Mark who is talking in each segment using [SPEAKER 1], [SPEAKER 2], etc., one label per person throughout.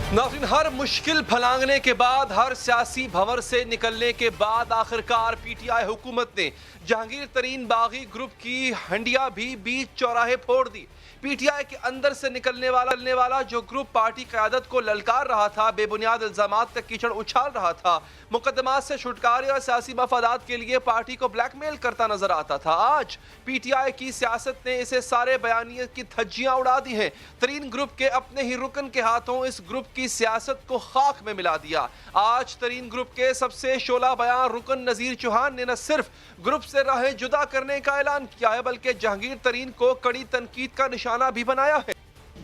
[SPEAKER 1] नाज़रीन, हर मुश्किल फलांगने के बाद, हर सियासी भंवर से निकलने के बाद आखिरकार पीटीआई हुकूमत ने जहांगीर तरीन बागी ग्रुप की हंडिया भी बीच चौराहे फोड़ दी। पीटीआई के अंदर से निकलने वाला जो ग्रुप पार्टी क़यादत को ललकार रहा था, बेबुनियाद इल्ज़ामात तक कीचड़ उछाल रहा था, मुकदमात से छुटकारे और सियासी मफादात के लिए पार्टी को ब्लैकमेल करता नजर आता था, आज पीटीआई की सियासत ने इसे सारे बयानिए की धज्जियां उड़ा दी हैं। तरीन ग्रुप के अपने ही रुकन के हाथों इस ग्रुप की सियासत को खाक में मिला दिया। आज तरीन ग्रुप के सबसे शोला बयान रुकन नज़ीर चौहान ने न सिर्फ ग्रुप से राहें जुदा करने का ऐलान किया है, बल्कि जहांगीर तरीन को कड़ी तनकीद का निशाना भी बनाया है।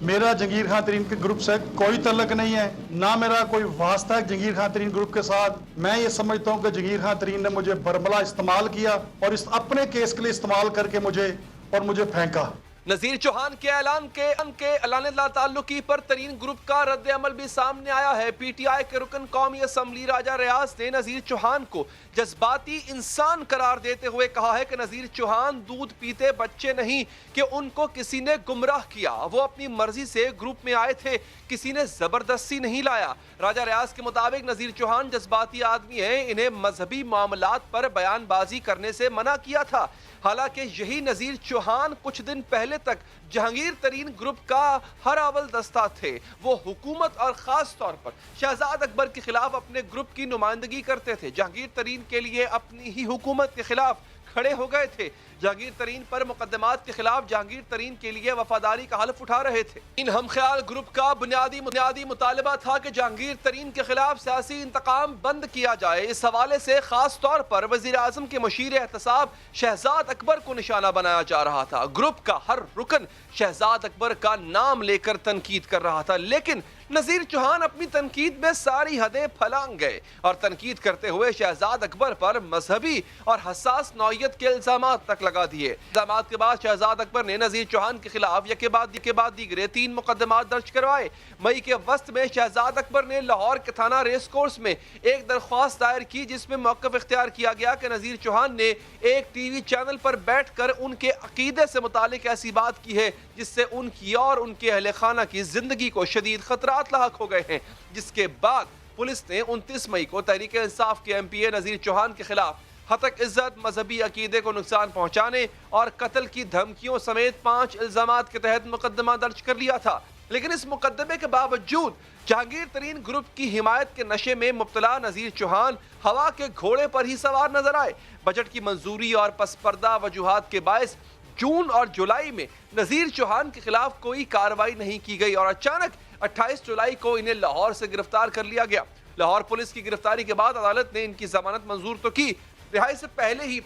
[SPEAKER 2] मेरा जहांगीर खान तरीन के ग्रुप से कोई तल्लक नहीं है, ना मेरा कोई वास्ता है जहांगीर खान तरीन ग्रुप के साथ। मैं ये समझता हूँ कि जहांगीर खान तरीन ने मुझे बरमला इस्तेमाल किया और इस अपने केस के लिए इस्तेमाल करके मुझे फेंका।
[SPEAKER 1] नज़ीर चौहान के ऐलान के अलान ताल्लुकी पर तरीन ग्रुप का रद्द अमल भी सामने आया है। पीटीआई के रुकन कौमी असम्बली राजा रियाज ने नज़ीर चौहान को जज्बाती इंसान करार देते हुए कहा है कि नज़ीर चौहान दूध पीते बच्चे नहीं कि उनको किसी ने गुमराह किया, वो अपनी मर्जी से ग्रुप में आए थे, किसी ने जबरदस्ती नहीं लाया। राजा रियाज के मुताबिक नज़ीर चौहान जज्बाती आदमी है, इन्हें मजहबी मामलात पर बयानबाजी करने से मना किया था। हालांकि यही नज़ीर चौहान कुछ दिन पहले तक जहांगीर तरीन ग्रुप का हर अव्वल दस्ता थे। वो हुकूमत और ख़ास तौर पर शहजाद अकबर के खिलाफ अपने ग्रुप की नुमाइंदगी करते थे। जहांगीर तरीन के लिए अपनी ही हुकूमत के खिलाफ खड़े हो गए थे। जहांगीर तरीन पर मुकदमात के खिलाफ जहांगीर तरीन के लिए वफादारी का हल्फ उठा रहे थे। इन हम ख्याल ग्रुप का बुनियादी मुतालबा था कि जहांगीर तरीन के खिलाफ सियासी इंतकाम बंद किया जाए। इस हवाले से खास तौर पर वजीर आजम के मुशीर एहतसाब शहजाद अकबर को निशाना बनाया जा रहा था। ग्रुप का हर रुकन शहजाद अकबर का नाम लेकर तनकीद कर रहा था, लेकिन नज़ीर चौहान अपनी तनकीद में सारी हदें फलांग गए और तनकीद करते हुए शहजाद अकबर पर मजहबी और हसास नौयत के इल्जामात तक लगा दिए। इल्जामात के बाद शहजाद अकबर ने नज़ीर चौहान के खिलाफ यके बाद दीगरे 3 मुकदमात दर्ज करवाए। मई के वस्त में शहजाद अकबर ने लाहौर के थाना रेस कोर्स में एक दरख्वास्त दायर की, जिसमें मौक़िफ़ इख्तियार किया गया कि नज़ीर चौहान ने एक टीवी चैनल पर बैठकर उनके अकीदे से मुतालिक ऐसी बात की है जिससे उनकी और उनके अहले खाना की जिंदगी को शदीद खतरात लाहक हो गए हैं। जिसके बाद पुलिस ने 29 मई को तहरीक इंसाफ के MPA नज़ीर चौहान के खिलाफ हतक इज्जत, मजहबी अकीदे को नुकसान पहुंचाने और कत्ल की धमकियों समेत 5 इल्जामात के तहत मुकदमा दर्ज कर लिया था। लेकिन इस मुकदमे के बावजूद जहांगीर तरीन ग्रुप की हिमायत के नशे में मुब्तला नज़ीर चौहान हवा के घोड़े पर ही सवार नजर आए। बजट की मंजूरी और पसपर्दा वजूहात के बायस जून और जुलाई में नज़ीर चौहान के खिलाफ कोई कार्रवाई नहीं की गई और अचानक 28 जुलाई को इन्हें लाहौर से गिरफ्तार कर लिया गया। लाहौर पुलिस की गिरफ्तारी के बाद अदालत ने इनकी जमानत मंजूर तो की, रिहाई से पहले ही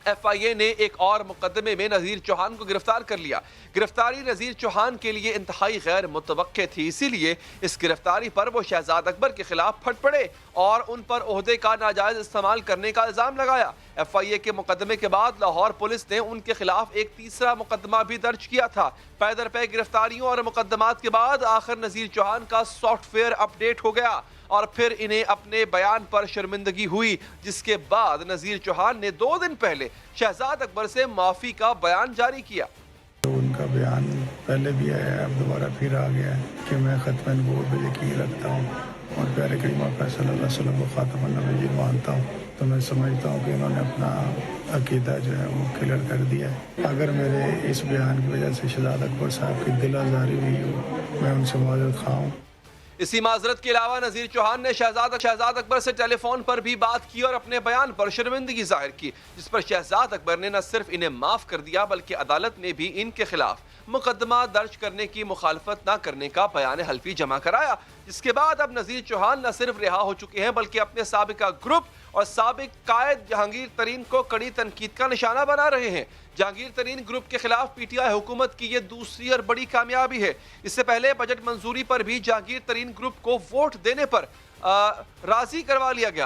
[SPEAKER 1] FIA ने एक और मुकदमे में नज़ीर चौहान को गिरफ्तार कर लिया। गिरफ्तारी नज़ीर चौहान के लिए इंतहाई गैर मुतवक्के थी, इसीलिए इस गिरफ्तारी पर वो शहजाद अकबर के खिलाफ फट पड़े और उन पर ओहदे का नाजायज इस्तेमाल करने का इल्ज़ाम लगाया। FIA के मुकदमे के बाद लाहौर पुलिस ने उनके खिलाफ एक तीसरा मुकदमा भी दर्ज किया था। पैदर पे गिरफ्तारियों और मुकदमात के बाद आखिर नज़ीर चौहान का सॉफ्टवेयर अपडेट हो गया और फिर इन्हें अपने बयान पर शर्मिंदगी हुई, जिसके बाद नज़ीर चौहान ने 2 दिन पहले शहजाद अकबर से माफ़ी का बयान जारी किया।
[SPEAKER 3] तो उनका बयान पहले भी आया है, अब दोबारा फिर आ गया है कि मैं ख़त्म नबूवत पे यकीन रखता हूँ और प्यारे करीम सल्लल्लाहु अलैहि वसल्लम को ख़ातमुन नबिय्यीन मानता हूँ। तो मैं समझता हूँ कि इन्होंने अपना अकीदा जो है वो क्लियर कर दिया है। अगर मेरे इस बयान की वजह से शहजाद अकबर साहब की दिल आज़ारी हुई हो, मैं उनसे माज़रत ख़्वाह हूँ।
[SPEAKER 1] इसी माजरत के अलावा नज़ीर चौहान ने शहजाद अकबर से टेलीफोन पर भी बात की और अपने बयान पर शर्मिंदगी जाहिर की, जिस पर शहजाद अकबर ने न सिर्फ इन्हें माफ़ कर दिया बल्कि अदालत ने भी इनके खिलाफ मुकदमा दर्ज करने की मुखालफत न करने का बयान हल्फी जमा कराया। जिसके बाद अब नज़ीर चौहान न सिर्फ रिहा हो चुके हैं बल्कि अपने साबिका ग्रुप और साबिक कायद जहांगीर तरीन को कड़ी तनकीद का निशाना बना रहे हैं। जहांगीर तरीन ग्रुप के खिलाफ पीटीआई हुकूमत की ये दूसरी और बड़ी कामयाबी है। इससे पहले बजट मंजूरी पर भी जहांगीर तरीन ग्रुप को वोट देने पर राजी करवा लिया गया